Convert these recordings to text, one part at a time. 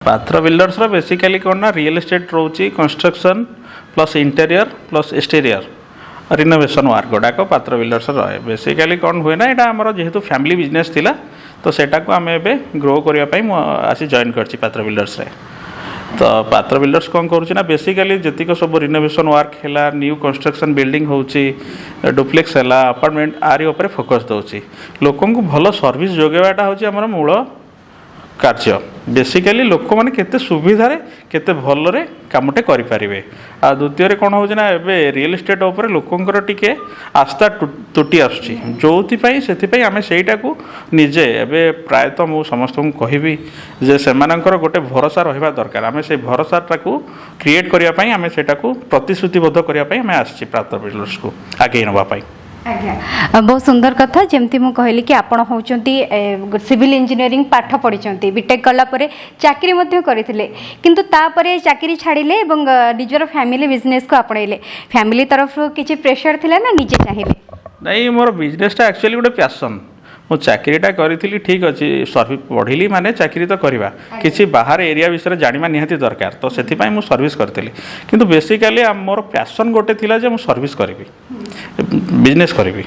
पात्र builders basically कौन ना रियल एस्टेट रोचे construction plus interior plus exterior renovation work गुड़ाक पात्र बिल्डर्स रहे बेसिकली कौन हुए ना यहाँ आमर जेहेतु फैमिली बिजनेस थिला तो सेटा को आम ए ग्रो करने आसी जॉइन कर पात्र बिल्डर्स रे। तो पात्र बिल्डर्स कौन करुँच बेसिकली जीक सब रिनोवेशन वर्क है न्यू कंस्ट्रक्शन बिल्डिंग होची डुप्लेक्स है अपार्टमेंट आरी उपर फोकस दूसरी लोक भल सर्विस जोगेवाटा हूँ आम मूल कार्य बेसिकली लोक मैंने केते सुविधार केते भलरे कामटे करें आ द्वितीय कौन हो रियल एस्टेट उपर लोकंर टिके आस्था तुटी आसुची जो से आम सेटा को निजे एवं प्रायतः मु समस्त को कहबी जे सेमानंकर गोटे भरोसा रहा दरकार आम से भरोसाटा को क्रिएट करने आम सेटा को प्रतिश्रुतिबद्ध करने आम आसी पात्र बिल्डर्स को आगे नापी। आज्ञा बहुत सुंदर कथा जमती मु कहली कि आपण होचंती सिविल इंजीनियरिंग पाठ पढ़ी बीटेक कलापर चाकरी मध्य करथिले किंतु तापरे चाकरी छाड़िले एवं निजर फैमिली बिजनेस को आपणैले फैमिली तरफ किछि प्रेशर थिला ना निजे चाहिए नहीं मोर बिजनेसटा एक्चुअली गोटे पैशन मु चाकरीटा करी ठीक अच्छे सर्विस पढ़ी माने चाकरी तो करवा किसी बाहर एरिया विषय जाना निहाती दरकार तो से सर्विस करी किंतु बेसिकली मोर पैशन गोटे थिला जे मु सर्विस करी बिजनेस करी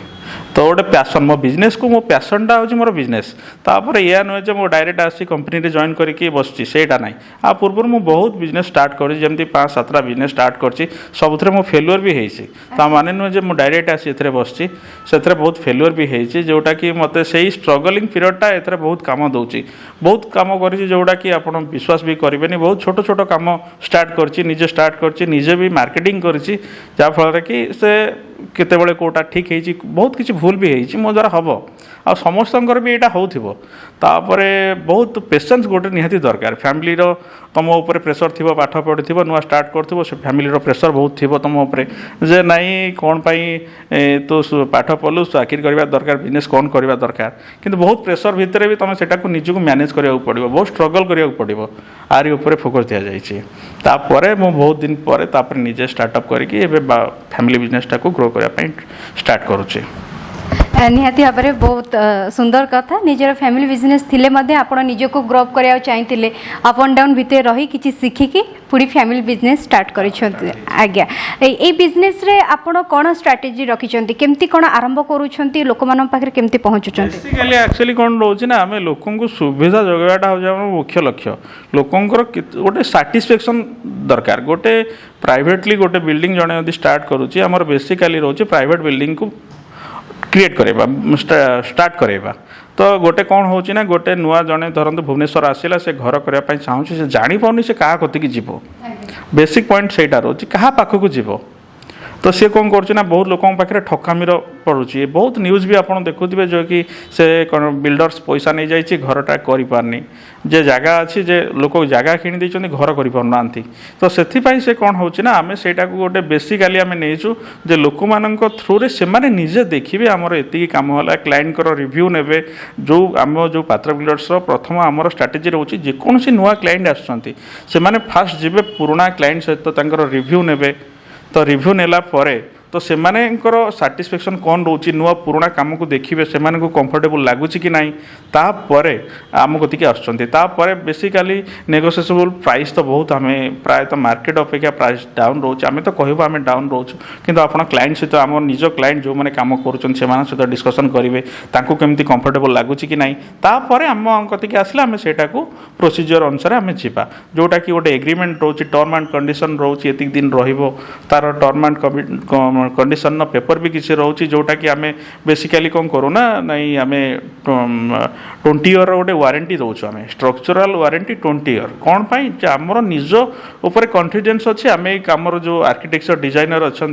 तो गोटे पैशन मो बिजनेस को मो पैशनटा हूँ मोर बिजनेस तापर या नुहे जो मो डायरेक्ट आसी कंपनी जॉइन करके बसची सेटा ना आ पूर्व मु बहुत बिजनेस स्टार्ट करी जमी 5-7टा बिजनेस स्टार्ट करची सबुथे मो फेलुअर भी होती ता माने नुहे जो मु डायरेक्ट आसी एथरे बसची से बहुत फेलुअर भी होती जोटा कि मत से स्ट्रगलिंग पीरियडटा एथरे बहुत काम दूची बहुत काम करी जोटा कि आप विश्वास भी करेंगे बहुत छोट छोट काम स्टार्ट करची निजे स्टार्ट करची निजे भी मार्केटिंग करची जहाँफल कि से केतेबेले कोटा ठीक है बहुत किसी भूल भी है मो द्वारा हम आ समस्तंकर भी यहाँ होतापर बहुत पेशेंस गोटे निहाती दरकार फैमिली तुम उपर प्रेसर थी पाठ पढ़ी थी नुआ स्टार्ट कर फैमिली प्रेसर बहुत थी तुम उपर जे नाई कौन तो पाठ पढ़लु चाकरी करवा दरकार बिजनेस कौन करवा दरकार किंतु बहुत प्रेसर भितर भी तुम सेटा निजक मैनेज करा पड़ो बहुत स्ट्रगल करा पड़ो आरी उपर फोकस दि जापर मु बहुत दिन पर निजे स्टार्टअप करके फैमिली बिजनेसटा को ग्रो करने स्टार्ट करुचे। निहाती भाव में बहुत सुंदर कथा निजर फैमिली बिजनेस थिले मध्य आपण निजको ग्रो करिया चाहते अप एंड डाउन भितर रही किछि शिखिकी पूरी फैमिली बिजनेस स्टार्ट करिसंती। आज्ञा ए बिजनेस रे आपण कोन स्ट्रेटजी रखिसंती केमती कोन आरंभ करूछंती लोक मानन पाखरे केमती पहुंचुछंती बेसिकली एक्चुअली कोन रोची ना हमें लोकन को सुविधा जोगाटा हो जाम मुख्य लक्ष्य लोकंकर गोटे सैटिस्फैक्शन दरकार गोटे प्राइवेटली गोटे बिल्डिंग जणे यदि स्टार्ट करूची हमर बेसिकली रोची प्राइवेट बिल्डिंग को क्रिएट करवा स्टार्ट करवा तो गोटे कौन होची ना गोटे नुआ जड़े धरतु भुवनेश्वर आसला से घर करने चाहूँ से जापार से क्या कतिक जीव बेसिक पॉइंट सेटा रोची क्या पाखक जीव तो सी कौन कर बहुत लोक पाखे ठकामीर पड़ुची बहुत न्यूज भी आप देखुए जो कि से बिल्डर्स पैसा नहीं जाइए घरटा करें जे जगह अच्छी जे लोक जगह किणी घर करना तो से कौन होना आम से गोटे बेसिकली आम नहींचु जे लोक मान थ्रू से निजे देखिए आमर एति कम है क्लाइंट रिव्यू ने जो आम जो पात्र बिल्डर्स प्रथम आमर स्ट्राटेजी रोचे जेकोसी नुआ क्लाइंट आसुँच से फास्ट जी पुराणा क्लाइंट सहित रिव्यू ने तो रिव्यू नेला परे तो सेमानेंकर सैटिस्फैक्शन कौन रोची नुआ पुराणा काम को देखिए से कंफर्टेबल लगुच कि नहीं तापरे आम कतिक आसुँचे बेसिकली नेगोशिएबल प्राइस तो बहुत आम प्रायतः मार्केट अपेक्षा प्राइस डाउन रोचे आम तो कहूँ आम डाउन रोचु कि आप क्लाइंट सहित आम निज क्लाइंट जो मैंने कम कर सहित डिस्कसन करेंगे केमती कंफर्टेबल लगुच कि नहीं तापर आम कतिक आसला आम से प्रोसीजर अनुसार आम जा जोटा कि गोटे एग्रीमेंट रोचे टर्म एंड कंडीशन रोचे एति दिन तार टर्म एंड कंडीशन पेपर भी किसी रोचे जोटा कि आम बेसिकली कौन करूँ ना नहीं आम 20 ईयर गोटे वारंटी दौचु आम स्ट्रक्चरल वारंटी 20 ईयर कौन पाई आमर निज उपर कॉन्फिडेंस अच्छे आम आमर जो आर्किटेक्चर डिजाइनर अच्छा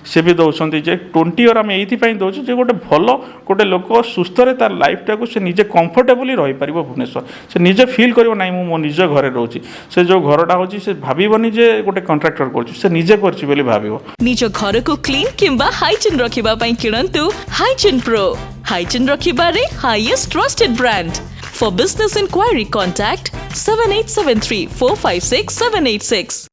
सी भी दौरान जे 20 ईयर आम ये दौचु जे गोटे भल गोटे लोक सुस्थ तार लाइफटा को निजे कंफर्टेबली रही पार भुवनेश्वर से निजे फील कर ना मो निज घरे रोची से जो घरटा हो भावनी जे गोटे कंट्राक्टर करजे कर भाव निज घर को क्लीन किंबा हाइजीन रखिबा पई किणंतु हाइजीन प्रो हाइजीन रखिबारे highest trusted brand for business inquiry contact 7873 456 786